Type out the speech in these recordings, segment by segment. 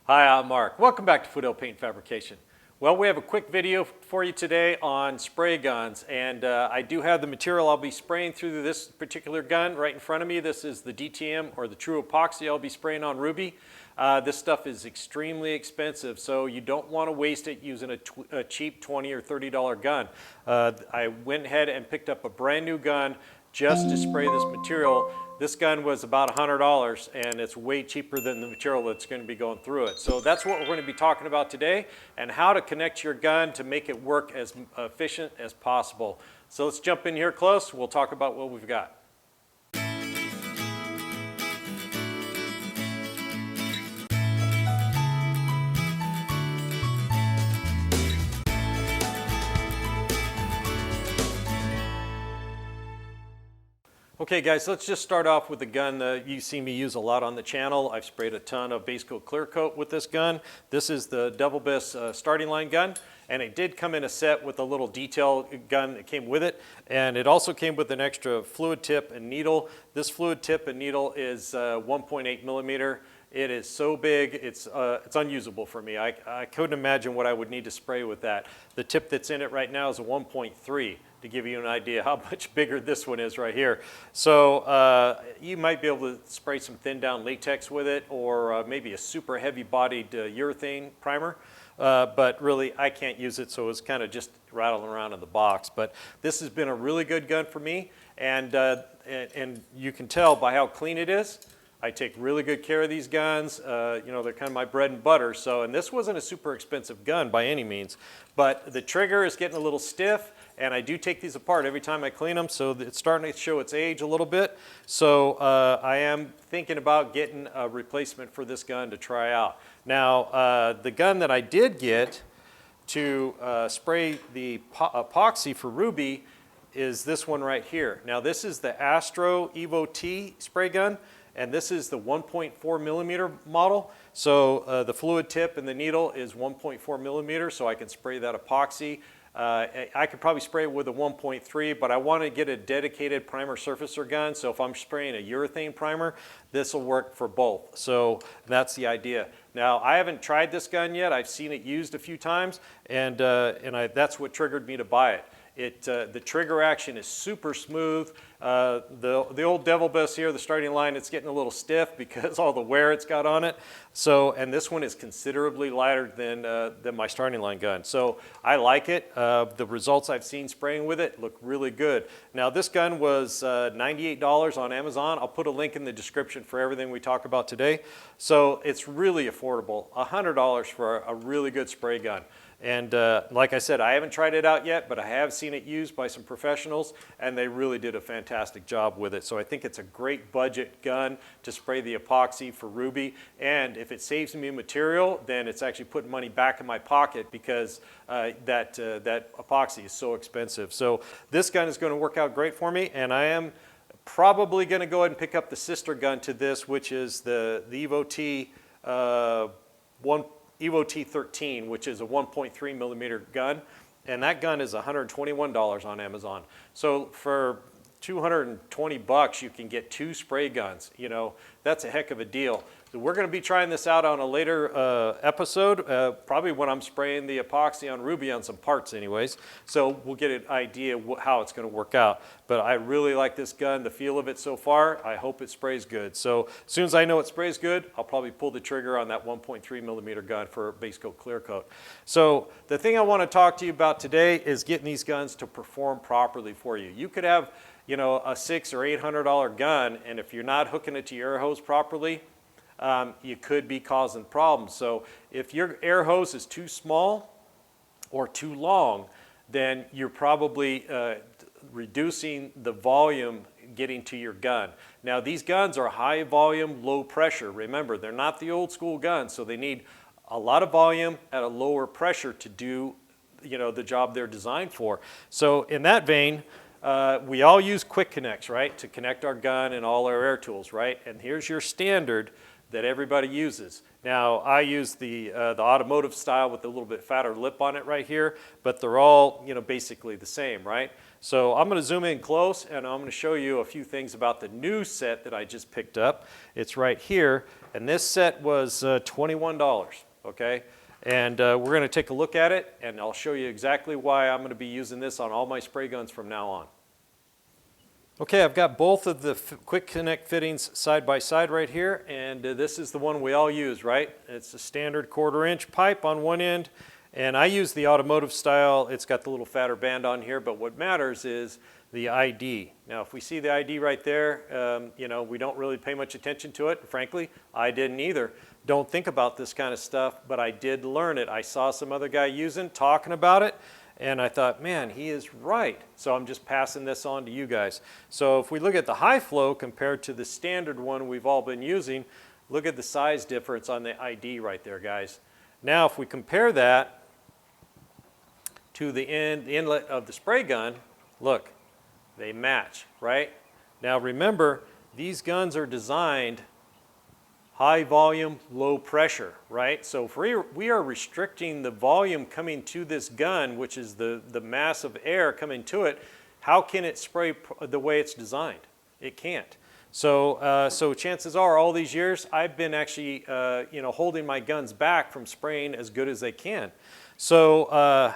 Hi, I'm Mark. Welcome back to Foothill Paint Fabrication. Well, we have a quick video for you today on spray guns, and I do have the material I'll be spraying through this particular gun right in front of me. This is the DTM or the True Epoxy I'll be spraying on Ruby. This stuff is extremely expensive, so you don't want to waste it using a cheap $20 or $30 gun. I went ahead and picked up a brand new gun just to spray this material. This gun was about $100 and it's way cheaper than the material that's going to be going through it. So that's what we're going to be talking about today, and how to connect your gun to make it work as efficient as possible. So let's jump in here close. We'll talk about what we've got. Okay guys, let's just start off with the gun that you see me use a lot on the channel. I've sprayed a ton of base coat clear coat with this gun. This is the Double Biss starting line gun, and it did come in a set with a little detail gun that came with it, and it also came with an extra fluid tip and needle. This fluid tip and needle is 1.8 millimeter. It is so big, it's unusable for me. I couldn't imagine what I would need to spray with that. The tip that's in it right now is a 1.3, to give you an idea how much bigger this one is right here. So you might be able to spray some thin down latex with it, or maybe a super heavy bodied urethane primer. But really I can't use it, so it's kind of just rattling around in the box. But this has been a really good gun for me, and you can tell by how clean it is. I take really good care of these guns. You know, they're kind of my bread and butter. So, and this wasn't a super expensive gun by any means, but the trigger is getting a little stiff, and I do take these apart every time I clean them, so it's starting to show its age a little bit. So I am thinking about getting a replacement for this gun to try out. Now, the gun that I did get to spray the epoxy for Ruby is this one right here. Now, this is the Astro Evo T spray gun, and this is the 1.4 millimeter model. So the fluid tip and the needle is 1.4 millimeter, so I can spray that epoxy. I could probably spray it with a 1.3, but I want to get a dedicated primer surfacer gun, so if I'm spraying a urethane primer, this will work for both. So that's the idea. Now, I haven't tried this gun yet. I've seen it used a few times, and that's what triggered me to buy it. The trigger action is super smooth. The old Double Biss here, the starting line, it's getting a little stiff because all the wear it's got on it. So, and this one is considerably lighter than my starting line gun. So I like it. The results I've seen spraying with it look really good. Now, this gun was $98 on Amazon. I'll put a link in the description for everything we talk about today. So it's really affordable, $100 for a really good spray gun. And like I said, I haven't tried it out yet, but I have seen it used by some professionals, and they really did a fantastic job with it. So I think it's a great budget gun to spray the epoxy for Ruby. And if it saves me material, then it's actually putting money back in my pocket, because that epoxy is so expensive. So this gun is going to work out great for me, and I am probably going to go ahead and pick up the sister gun to this, which is the Evo T Evo T13, which is a 1.3 millimeter gun, and that gun is $121 on Amazon. So for 220 bucks, you can get 2 spray guns. You know, that's a heck of a deal. So we're going to be trying this out on a later episode, probably when I'm spraying the epoxy on Ruby on some parts anyways. So we'll get an idea how it's going to work out. But I really like this gun, the feel of it so far. I hope it sprays good. So as soon as I know it sprays good, I'll probably pull the trigger on that 1.3 millimeter gun for base coat clear coat. So the thing I want to talk to you about today is getting these guns to perform properly for you. You could have, you know, a $600 or $800 gun, and if you're not hooking it to your air hose properly, you could be causing problems. So if your air hose is too small or too long, then you're probably reducing the volume getting to your gun. Now, these guns are high volume, low pressure. Remember, they're not the old school guns, so they need a lot of volume at a lower pressure to do, you know, the job they're designed for. So in that vein, we all use quick connects, right, to connect our gun and all our air tools, right? And here's your standard that everybody uses. Now, I use the automotive style with a little bit fatter lip on it right here, but they're all, you know, basically the same, right? So I'm going to zoom in close, and I'm going to show you a few things about the new set that I just picked up. It's right here, and this set was $21, okay? And we're going to take a look at it, and I'll show you exactly why I'm going to be using this on all my spray guns from now on. Okay, I've got both of the quick connect fittings side by side right here, and this is the one we all use, right? It's a standard 1/4 inch pipe on one end, and I use the automotive style. It's got the little fatter band on here, but what matters is the ID. Now, if we see the ID right there, you know, we don't really pay much attention to it. Frankly, I didn't either. Don't think about this kind of stuff, but I did learn it. I saw some other guy talking about it, and I thought, man, he is right. So I'm just passing this on to you guys. So if we look at the high flow compared to the standard one we've all been using, look at the size difference on the ID right there, guys. Now, if we compare that to the inlet of the spray gun, look, they match, right? Now remember, these guns are designed high volume, low pressure, right? So if we are restricting the volume coming to this gun, which is the mass of air coming to it, how can it spray the way it's designed? It can't. So, so chances are, all these years, I've been actually, you know, holding my guns back from spraying as good as they can. So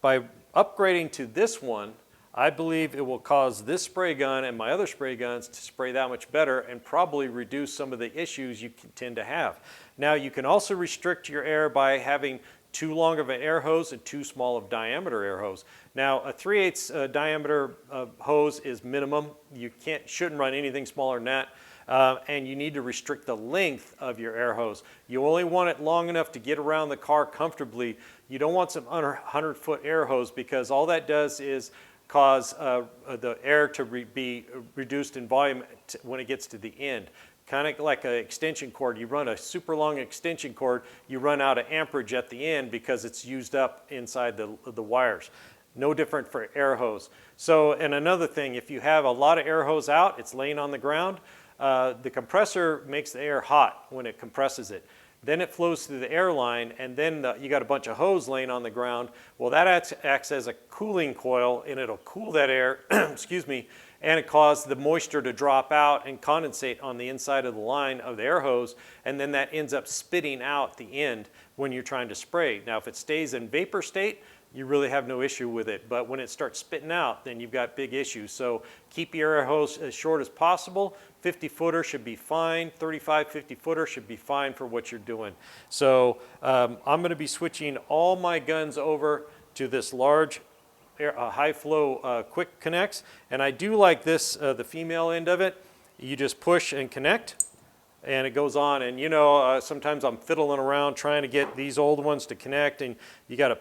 by upgrading to this one, I believe it will cause this spray gun and my other spray guns to spray that much better and probably reduce some of the issues you tend to have. Now, you can also restrict your air by having too long of an air hose and too small of diameter air hose. Now, a 3/8 diameter hose is minimum. You shouldn't run anything smaller than that. And you need to restrict the length of your air hose. You only want it long enough to get around the car comfortably. You don't want some 100-foot air hose, because all that does is cause the air to be reduced in volume when it gets to the end. Kind of like an extension cord. You run a super long extension cord, you run out of amperage at the end because it's used up inside the wires. No different for air hose. So, and another thing, if you have a lot of air hose out, it's laying on the ground, the compressor makes the air hot when it compresses it. Then it flows through the air line, and then you got a bunch of hose laying on the ground. Well, that acts as a cooling coil, and it'll cool that air, excuse me, and it causes the moisture to drop out and condensate on the inside of the line of the air hose, and then that ends up spitting out the end when you're trying to spray. Now, if it stays in vapor state, you really have no issue with it, but when it starts spitting out, then you've got big issues. So keep your air hose as short as possible. 50-footer should be fine. 35, 50-footer should be fine for what you're doing. So I'm going to be switching all my guns over to this large high flow quick connects, and I do like this, the female end of it. You just push and connect, and it goes on. And you know, sometimes I'm fiddling around trying to get these old ones to connect, and you got to,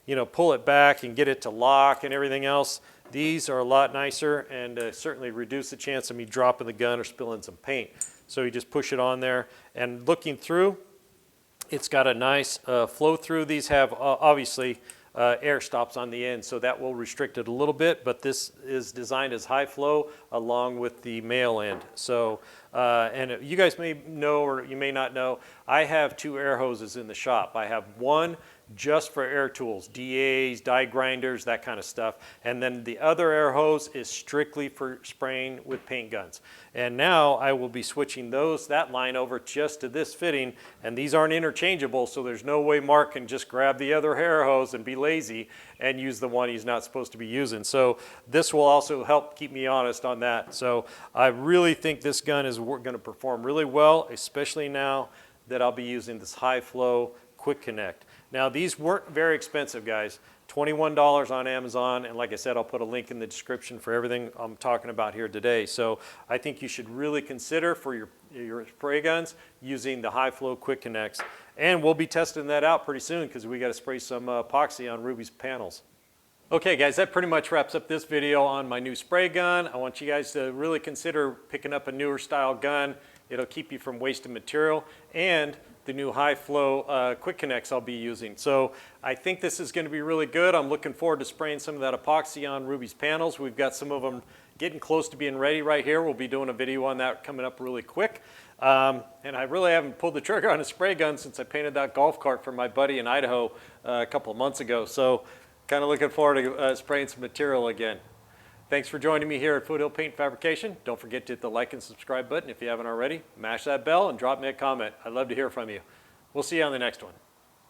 you know, pull it back and get it to lock and everything else. These are a lot nicer and certainly reduce the chance of me dropping the gun or spilling some paint. So you just push it on there, and looking through, it's got a nice flow through. These have obviously air stops on the end, so that will restrict it a little bit, but this is designed as high flow along with the male end. So, and you guys may know, or you may not know, I have 2 air hoses in the shop. I have one just for air tools, DAs, die grinders, that kind of stuff. And then the other air hose is strictly for spraying with paint guns. And now I will be switching that line over just to this fitting, and these aren't interchangeable, so there's no way Mark can just grab the other air hose and be lazy and use the one he's not supposed to be using. So this will also help keep me honest on that. So I really think this gun is going to perform really well, especially now that I'll be using this high flow quick connect. Now, these weren't very expensive, guys. $21 on Amazon, and like I said, I'll put a link in the description for everything I'm talking about here today. So I think you should really consider for your spray guns using the high flow quick connects. And we'll be testing that out pretty soon, because we got to spray some epoxy on Ruby's panels. Okay, guys, that pretty much wraps up this video on my new spray gun. I want you guys to really consider picking up a newer style gun. It'll keep you from wasting material, and the new high flow quick connects I'll be using. So I think this is going to be really good. I'm looking forward to spraying some of that epoxy on Ruby's panels. We've got some of them getting close to being ready right here. We'll be doing a video on that coming up really quick. And I really haven't pulled the trigger on a spray gun since I painted that golf cart for my buddy in Idaho a couple of months ago. So kind of looking forward to spraying some material again. Thanks for joining me here at Foothill Paint Fabrication. Don't forget to hit the like and subscribe button if you haven't already. Mash that bell and drop me a comment. I'd love to hear from you. We'll see you on the next one.